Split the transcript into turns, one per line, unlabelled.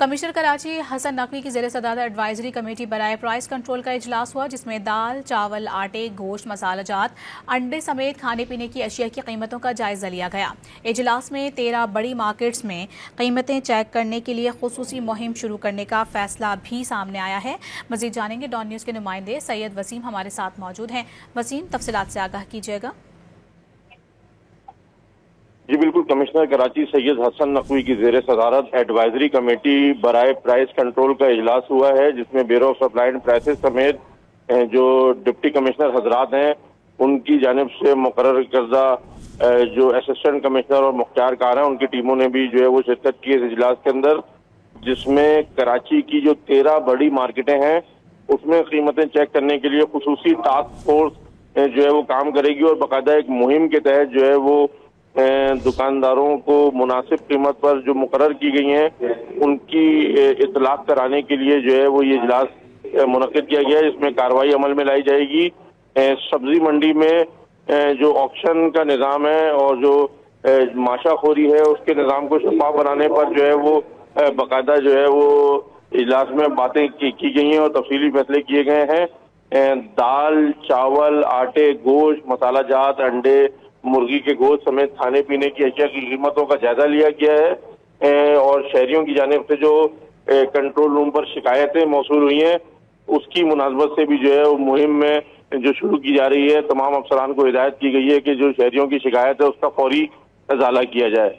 Commissioner Karachi Hasan Naqvi की ज़ेर सदारत एडवाइजरी कमेटी बराए प्राइस कंट्रोल का इजलास हुआ, जिसमें दाल, चावल, आटे, गोश्त, मसालाजात, अंडे समेत खाने पीने की अशिया की कीमतों का जायजा लिया गया। इजलास में 13 बड़ी मार्केट्स में कीमतें चेक करने के लिए खुसूसी मुहिम शुरू करने का फैसला भी सामने आया है। मजीद जानेंगे, डॉन न्यूज़ के नुमाइंदे सैयद वसीम हमारे साथ मौजूद हैं। वसीम, तफसीलात से आगाह कीजिएगा।
जी बिल्कुल, कमिश्नर कराची सैयद हसन नकवी की ज़ेर सदारत एडवाइजरी कमेटी बराए प्राइस कंट्रोल का इजलास हुआ है, जिसमें bureau of supply and prices समेत जो डिप्टी कमिश्नर हजरात हैं उनकी जानिब से मुकर्रर करदा जो असिस्टेंट कमिश्नर और मुख्तियारकार हैं उनकी टीमों ने भी जो है वो शिरकत की इस इजलास के अंदर, जिसमें कराची की जो 13 बड़ी मार्केटें हैं उसमें कीमतें चेक करने के लिए खुसूसी टास्क फोर्स जो है वो काम करेगी और बाकायदा एक मुहिम के तहत जो है वो दुकानदारों को मुनासिब कीमत पर जो मुकर्रर की गई हैं उनकी इतलाक कराने के लिए जो है वो ये इजलास मुनक्किद किया गया है, जिसमें कार्रवाई अमल में लाई जाएगी। सब्जी मंडी में जो ऑक्शन का निज़ाम है और जो माशाखोरी है उसके निज़ाम को शफाफ बनाने पर जो है वो बाकायदा जो है वो इजलास में बातें की गई हैं और तफसीली फैसले किए गए हैं। दाल, चावल, आटे, गोश्त, मसालाजात, अंडे, मुर्गी के गोश्त समेत खाने पीने की अशिया की कीमतों का जायजा लिया गया है और शहरियों की जानिब से जो कंट्रोल रूम पर शिकायतें मौसूल हुई हैं उसकी मुनासबत से भी जो है वो मुहिम में जो शुरू की जा रही है, तमाम अफसरान को हिदायत की गई है कि जो शहरियों की शिकायत है उसका फौरी इजाला किया जाए।